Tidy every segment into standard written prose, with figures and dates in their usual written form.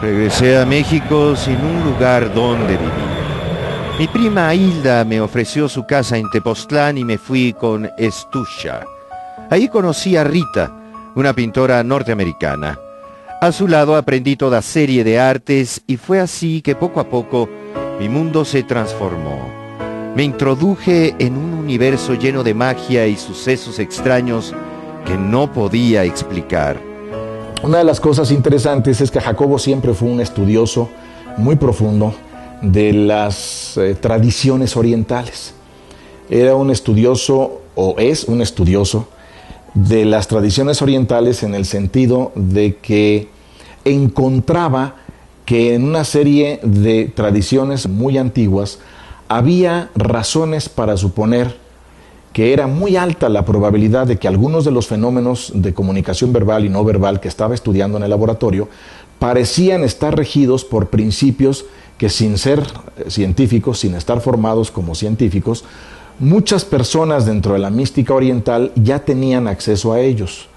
Regresé a México sin un lugar donde vivir. Mi prima Hilda me ofreció su casa en Tepoztlán y me fui con Estusha. Ahí conocí a Rita, una pintora norteamericana. A su lado aprendí toda serie de artes y fue así que poco a poco mi mundo se transformó. Me introduje en un universo lleno de magia y sucesos extraños que no podía explicar. Una de las cosas interesantes es que Jacobo siempre fue un estudioso muy profundo de las tradiciones orientales. Era un estudioso, o es un estudioso, de las tradiciones orientales en el sentido de que encontraba que en una serie de tradiciones muy antiguas había razones para suponer que era muy alta la probabilidad de que algunos de los fenómenos de comunicación verbal y no verbal que estaba estudiando en el laboratorio parecían estar regidos por principios que, sin ser científicos, sin estar formados como científicos, muchas personas dentro de la mística oriental ya tenían acceso a ellos.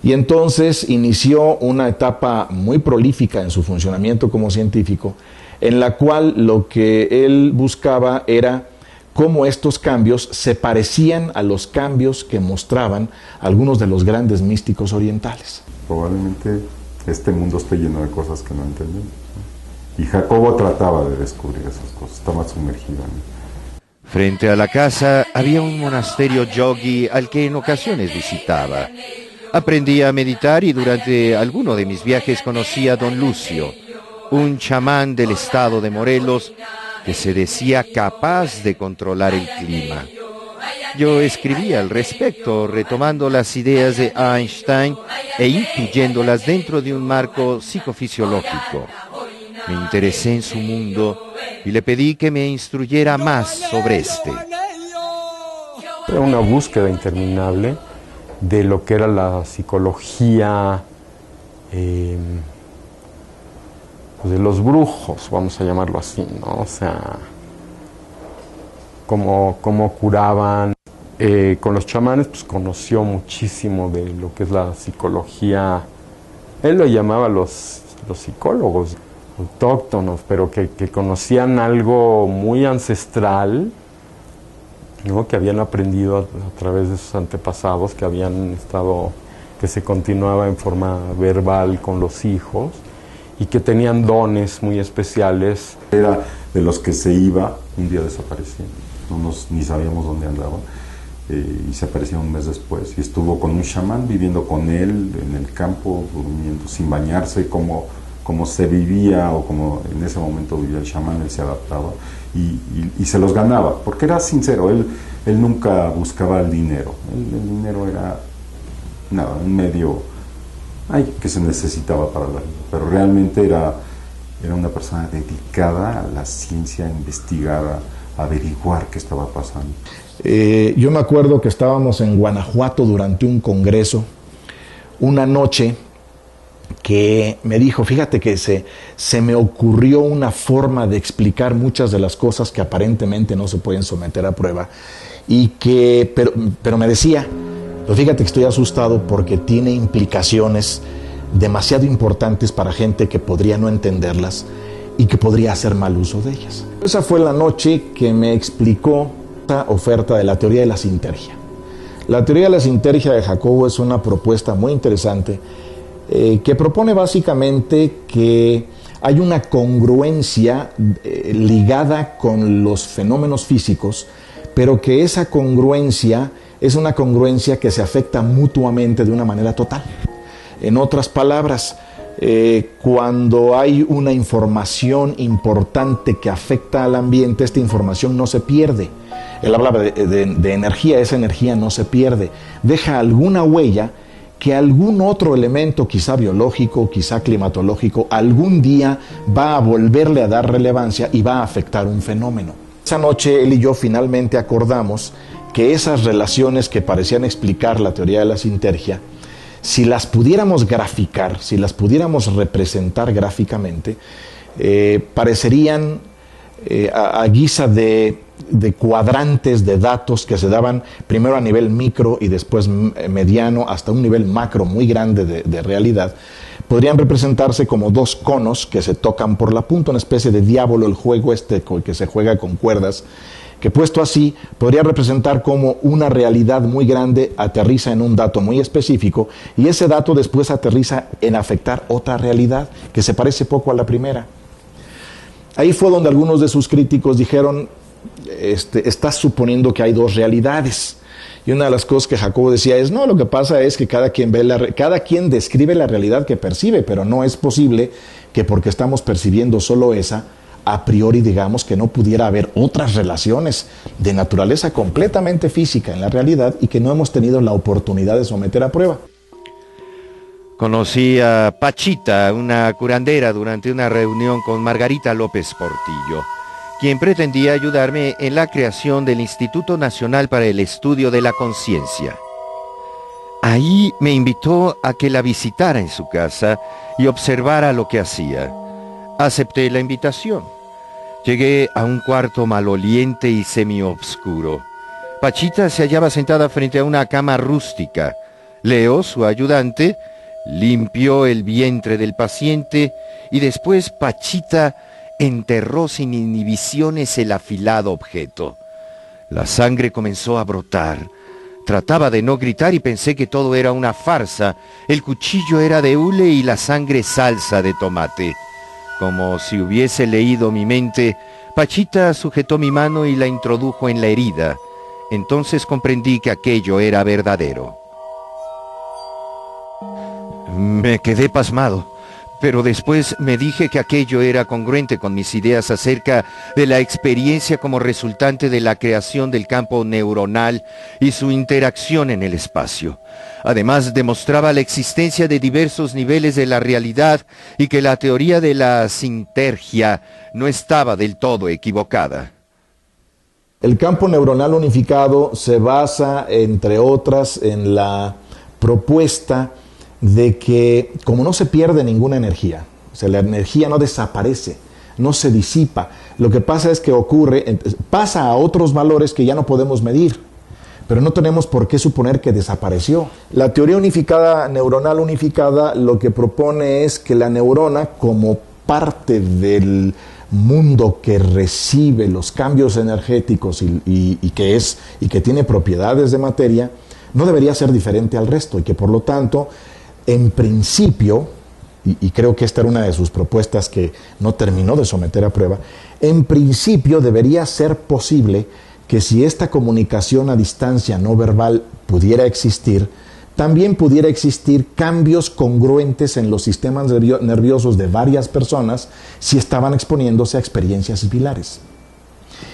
Y entonces inició una etapa muy prolífica en su funcionamiento como científico, en la cual lo que él buscaba era cómo estos cambios se parecían a los cambios que mostraban algunos de los grandes místicos orientales. Probablemente este mundo esté lleno de cosas que no entendemos, ¿no? Y Jacobo trataba de descubrir esas cosas, estaba sumergido en él. Frente a la casa había un monasterio yogi al que en ocasiones visitaba. Aprendí a meditar y durante alguno de mis viajes conocí a don Lucio, un chamán del estado de Morelos que se decía capaz de controlar el clima. Yo escribí al respecto, retomando las ideas de Einstein e incluyéndolas dentro de un marco psicofisiológico. Me interesé en su mundo y le pedí que me instruyera más sobre este. Era una búsqueda interminable de lo que era la psicología de los brujos, vamos a llamarlo así, ¿no? O sea, cómo curaban. Con los chamanes, pues conoció muchísimo de lo que es la psicología. Él lo llamaba los psicólogos autóctonos, pero que conocían algo muy ancestral, ¿no? Que habían aprendido a través de sus antepasados, que se continuaba en forma verbal con los hijos, y que tenían dones muy especiales. Era de los que se iba, un día desaparecía, ni sabíamos dónde andaba, y se aparecía un mes después, y estuvo con un chamán viviendo con él en el campo, durmiendo, sin bañarse, como se vivía o como en ese momento vivía el chamán. Él se adaptaba y se los ganaba, porque era sincero, él nunca buscaba el dinero, el dinero era nada, un medio que se necesitaba para la vida, pero realmente era una persona dedicada a la ciencia, a investigar, a averiguar qué estaba pasando. Yo me acuerdo que estábamos en Guanajuato durante un congreso, una noche que me dijo, fíjate que se me ocurrió una forma de explicar muchas de las cosas que aparentemente no se pueden someter a prueba, pero me decía, pero fíjate que estoy asustado porque tiene implicaciones demasiado importantes para gente que podría no entenderlas y que podría hacer mal uso de ellas. Esa fue la noche que me explicó esta oferta de la teoría de la sintergia. La teoría de la sintergia de Jacobo es una propuesta muy interesante que propone básicamente que hay una congruencia ligada con los fenómenos físicos, pero que esa congruencia es una congruencia que se afecta mutuamente de una manera total. En otras palabras, cuando hay una información importante que afecta al ambiente, esta información no se pierde. Él hablaba de energía, esa energía no se pierde. Deja alguna huella que algún otro elemento, quizá biológico, quizá climatológico, algún día va a volverle a dar relevancia y va a afectar un fenómeno. Esa noche él y yo finalmente acordamos que esas relaciones que parecían explicar la teoría de la sintergia, si las pudiéramos graficar, si las pudiéramos representar gráficamente, parecerían a guisa de cuadrantes de datos que se daban primero a nivel micro y después mediano hasta un nivel macro muy grande de realidad, podrían representarse como dos conos que se tocan por la punta, una especie de diablo, el juego que se juega con cuerdas, que puesto así podría representar como una realidad muy grande aterriza en un dato muy específico y ese dato después aterriza en afectar otra realidad que se parece poco a la primera. Ahí fue donde algunos de sus críticos dijeron, estás suponiendo que hay dos realidades. Y una de las cosas que Jacobo decía es, no, lo que pasa es que cada quien describe la realidad que percibe, pero no es posible que porque estamos percibiendo solo esa, a priori digamos que no pudiera haber otras relaciones de naturaleza completamente física en la realidad y que no hemos tenido la oportunidad de someter a prueba. Conocí a Pachita, una curandera, durante una reunión con Margarita López Portillo, quien pretendía ayudarme en la creación del Instituto Nacional para el Estudio de la Conciencia. Ahí me invitó a que la visitara en su casa y observara lo que hacía. Acepté la invitación. Llegué a un cuarto maloliente y semioscuro. Pachita se hallaba sentada frente a una cama rústica. Leo, su ayudante, limpió el vientre del paciente y después Pachita enterró sin inhibiciones el afilado objeto. La sangre comenzó a brotar. Trataba de no gritar y pensé que todo era una farsa. El cuchillo era de hule y la sangre salsa de tomate. Como si hubiese leído mi mente, Pachita sujetó mi mano y la introdujo en la herida. Entonces comprendí que aquello era verdadero. Me quedé pasmado, pero después me dije que aquello era congruente con mis ideas acerca de la experiencia como resultante de la creación del campo neuronal y su interacción en el espacio. Además, demostraba la existencia de diversos niveles de la realidad y que la teoría de la sintergia no estaba del todo equivocada. El campo neuronal unificado se basa, entre otras, en la propuesta de que como no se pierde ninguna energía, o sea, la energía no desaparece, no se disipa, lo que pasa es que pasa a otros valores que ya no podemos medir, pero no tenemos por qué suponer que desapareció. La teoría unificada, neuronal unificada, lo que propone es que la neurona, como parte del mundo que recibe los cambios energéticos y que tiene propiedades de materia, no debería ser diferente al resto y que por lo tanto, en principio, y creo que esta era una de sus propuestas que no terminó de someter a prueba, en principio debería ser posible que si esta comunicación a distancia no verbal pudiera existir, también pudiera existir cambios congruentes en los sistemas nerviosos de varias personas si estaban exponiéndose a experiencias similares.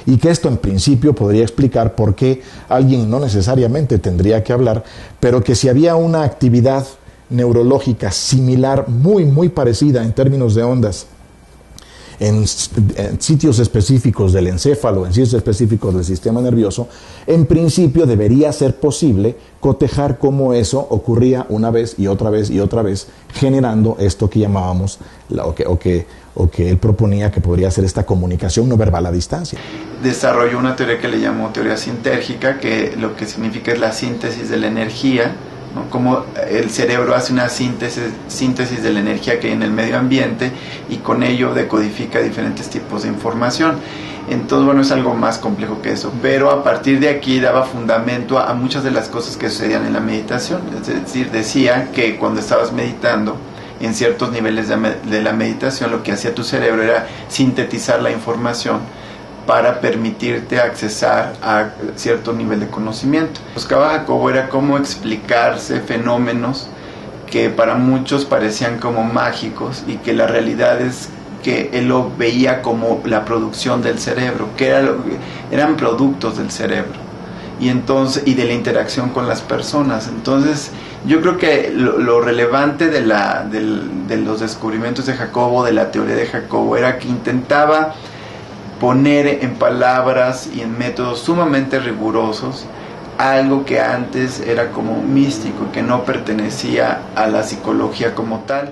Y que esto en principio podría explicar por qué alguien no necesariamente tendría que hablar, pero que si había una actividad neurológica similar, muy parecida en términos de ondas, en sitios específicos del encéfalo, en sitios específicos del sistema nervioso, en principio debería ser posible cotejar cómo eso ocurría una vez y otra vez y otra vez, generando esto que llamábamos, o que él proponía que podría ser esta comunicación no verbal a distancia. Desarrolló una teoría que le llamó teoría sintérgica, que lo que significa es la síntesis de la energía, ¿no? Como el cerebro hace una síntesis de la energía que hay en el medio ambiente y con ello decodifica diferentes tipos de información. Entonces, bueno, es algo más complejo que eso, pero a partir de aquí daba fundamento a muchas de las cosas que sucedían en la meditación. Es decir, decía que cuando estabas meditando, en ciertos niveles de la meditación, lo que hacía tu cerebro era sintetizar la información para permitirte accesar a cierto nivel de conocimiento. Buscaba Jacobo era cómo explicarse fenómenos que para muchos parecían como mágicos y que la realidad es que él lo veía como la producción del cerebro, que eran productos del cerebro y de la interacción con las personas. Entonces yo creo que lo relevante de los descubrimientos de Jacobo, de la teoría de Jacobo, era que intentaba poner en palabras y en métodos sumamente rigurosos algo que antes era como místico, que no pertenecía a la psicología como tal.